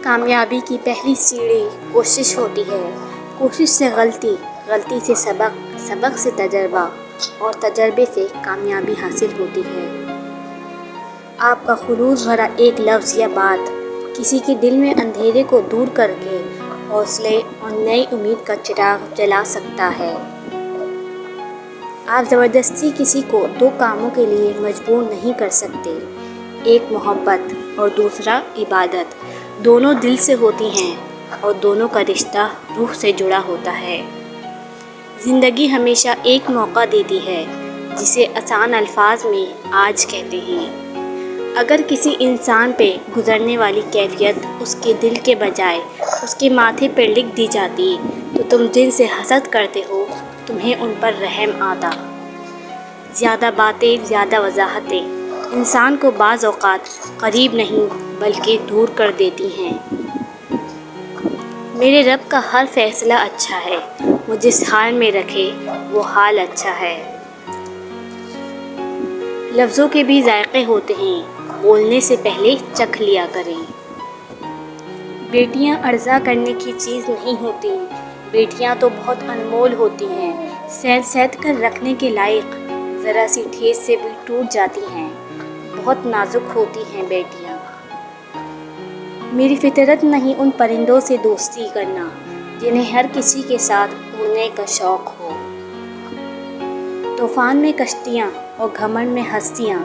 کامیابی کی پہلی سیڑھی کوشش ہوتی ہے۔ کوشش سے غلطی، غلطی سے سبق، سبق سے تجربہ اور تجربے سے کامیابی حاصل ہوتی ہے۔ آپ کا خلوص بھرا ایک لفظ یا بات کسی کے دل میں اندھیرے کو دور کر کے حوصلے اور نئی امید کا چراغ جلا سکتا ہے۔ آپ زبردستی کسی کو دو کاموں کے لیے مجبور نہیں کر سکتے، ایک محبت اور دوسرا عبادت۔ دونوں دل سے ہوتی ہیں اور دونوں کا رشتہ روح سے جڑا ہوتا ہے۔ زندگی ہمیشہ ایک موقع دیتی ہے جسے آسان الفاظ میں آج کہتے ہیں۔ اگر کسی انسان پہ گزرنے والی کیفیت اس کے دل کے بجائے اس کے ماتھے پر لکھ دی جاتی تو تم جن سے حسد کرتے ہو تمہیں ان پر رحم آتا۔ زیادہ باتیں، زیادہ وضاحتیں انسان کو بعض اوقات قریب نہیں بلکہ دور کر دیتی ہیں۔ میرے رب کا ہر فیصلہ اچھا ہے، وہ جس حال میں رکھے وہ حال اچھا ہے۔ لفظوں کے بھی ذائقے ہوتے ہیں، بولنے سے پہلے چکھ لیا کریں۔ بیٹیاں عرضہ کرنے کی چیز نہیں ہوتی، بیٹیاں تو بہت انمول ہوتی ہیں، سینت سینت کر رکھنے کے لائق، ذرا سی ٹھیس سے بھی ٹوٹ جاتی ہیں، بہت نازک ہوتی ہیں بیٹیاں۔ میری فطرت نہیں ان پرندوں سے دوستی کرنا جنہیں ہر کسی کے ساتھ اڑنے کا شوق ہو۔ طوفان میں کشتیاں اور گھمنڈ میں ہستیاں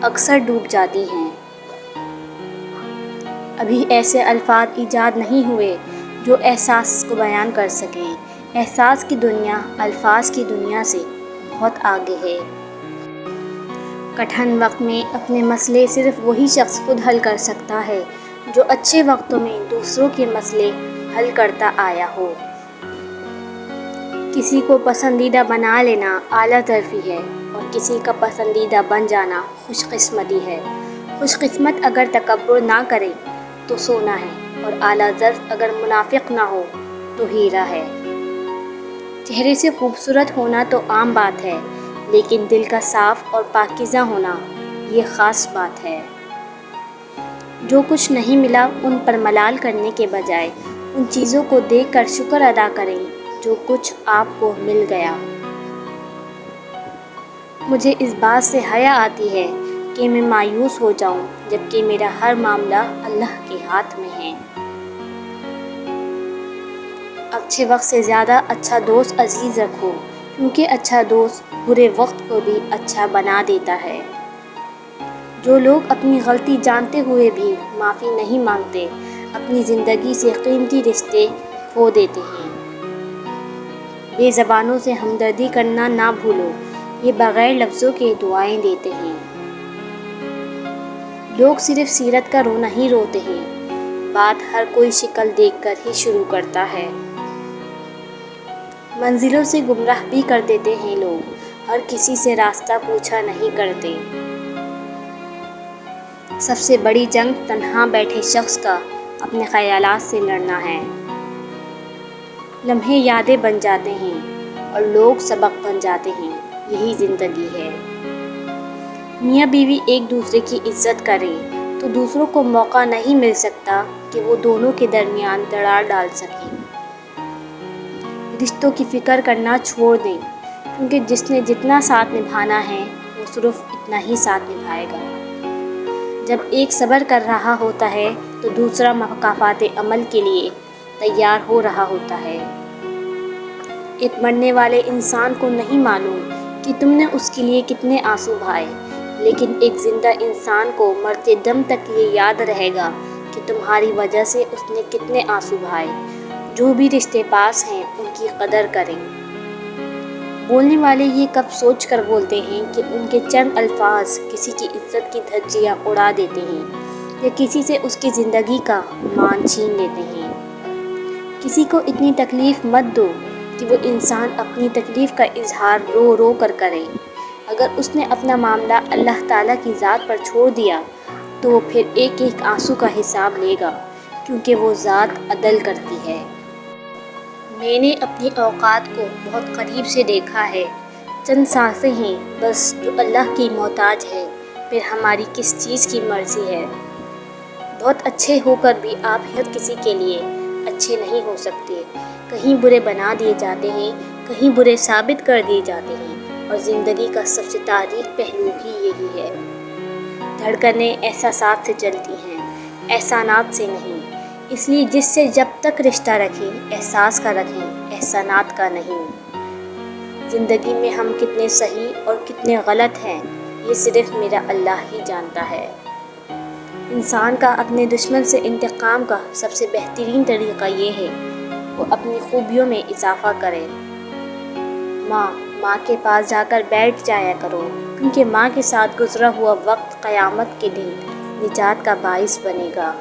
اکثر ڈوب جاتی ہیں۔ ابھی ایسے الفاظ ایجاد نہیں ہوئے جو احساس کو بیان کر سکیں۔ احساس کی دنیا الفاظ کی دنیا سے بہت آگے ہے۔ کٹھن وقت میں اپنے مسئلے صرف وہی شخص خود حل کر سکتا ہے جو اچھے وقتوں میں دوسروں کے مسئلے حل کرتا آیا ہو۔ کسی کو پسندیدہ بنا لینا اعلیٰ ظرفی ہے اور کسی کا پسندیدہ بن جانا خوش قسمتی ہے۔ خوش قسمت اگر تکبر نہ کرے تو سونا ہے اور اعلیٰ ظرف اگر منافق نہ ہو تو ہیرا ہے۔ چہرے سے خوبصورت ہونا تو عام بات ہے، لیکن دل کا صاف اور پاکیزہ ہونا یہ خاص بات ہے۔ جو کچھ نہیں ملا ان پر ملال کرنے کے بجائے ان چیزوں کو دیکھ کر شکر ادا کریں جو کچھ آپ کو مل گیا۔ مجھے اس بات سے حیا آتی ہے کہ میں مایوس ہو جاؤں جبکہ میرا ہر معاملہ اللہ کے ہاتھ میں ہے۔ اچھے وقت سے زیادہ اچھا دوست عزیز رکھو، کیونکہ اچھا دوست برے وقت کو بھی اچھا بنا دیتا ہے۔ جو لوگ اپنی غلطی جانتے ہوئے بھی معافی نہیں مانگتے اپنی زندگی سے قیمتی رشتے کھو دیتے ہیں۔ بے زبانوں سے ہمدردی کرنا نہ بھولو، یہ بغیر لفظوں کے دعائیں دیتے ہیں۔ لوگ صرف سیرت کا رونا ہی روتے ہیں، بات ہر کوئی شکل دیکھ کر ہی شروع کرتا ہے۔ منزلوں سے گمراہ بھی کر دیتے ہیں لوگ، ہر کسی سے راستہ پوچھا نہیں کرتے۔ سب سے بڑی جنگ تنہا بیٹھے شخص کا اپنے خیالات سے لڑنا ہے۔ لمحے یادیں بن جاتے ہیں اور لوگ سبق بن جاتے ہیں، یہی زندگی ہے۔ میاں بیوی ایک دوسرے کی عزت کریں تو دوسروں کو موقع نہیں مل سکتا کہ وہ دونوں کے درمیان دراڑ ڈال سکیں۔ رشتوں کی فکر کرنا چھوڑ دیں، کیونکہ جس نے جتنا ساتھ نبھانا ہے وہ صرف اتنا ہی ساتھ نبھائے گا۔ جب ایک صبر کر رہا ہوتا ہے تو دوسرا مکافات عمل کے لیے تیار ہو رہا ہوتا ہے۔ ایک مرنے والے انسان کو نہیں معلوم کہ تم نے اس کے لیے کتنے آنسو بہائے، لیکن ایک زندہ انسان کو مرتے دم تک یہ یاد رہے گا کہ تمہاری وجہ سے اس نے کتنے آنسو بہائے۔ جو بھی رشتے پاس ہیں ان کی قدر کریں۔ بولنے والے یہ کب سوچ کر بولتے ہیں کہ ان کے چند الفاظ کسی کی عزت کی دھجیاں اڑا دیتے ہیں یا کسی سے اس کی زندگی کا مان چھین لیتے ہیں۔ کسی کو اتنی تکلیف مت دو کہ وہ انسان اپنی تکلیف کا اظہار رو رو کر کرے۔ اگر اس نے اپنا معاملہ اللہ تعالیٰ کی ذات پر چھوڑ دیا تو وہ پھر ایک ایک آنسو کا حساب لے گا، کیونکہ وہ ذات عدل کرتی ہے۔ میں نے اپنی اوقات کو بہت قریب سے دیکھا ہے، چند سانسیں ہیں بس جو اللہ کی محتاج ہے، پھر ہماری کس چیز کی مرضی ہے۔ بہت اچھے ہو کر بھی آپ ہر کسی کے لیے اچھے نہیں ہو سکتے، کہیں برے بنا دیے جاتے ہیں، کہیں برے ثابت کر دیے جاتے ہیں، اور زندگی کا سب سے تاریک پہلو ہی یہی ہے۔ دھڑکنیں احساسات سے چلتی ہیں، احسانات سے نہیں، اس لیے جس سے جب تک رشتہ رکھیں احساس کا رکھیں، احسانات کا نہیں۔ زندگی میں ہم کتنے صحیح اور کتنے غلط ہیں یہ صرف میرا اللہ ہی جانتا ہے۔ انسان کا اپنے دشمن سے انتقام کا سب سے بہترین طریقہ یہ ہے وہ اپنی خوبیوں میں اضافہ کرے۔ ماں کے پاس جا کر بیٹھ جایا کرو، کیونکہ ماں کے ساتھ گزرا ہوا وقت قیامت کے دن نجات کا باعث بنے گا۔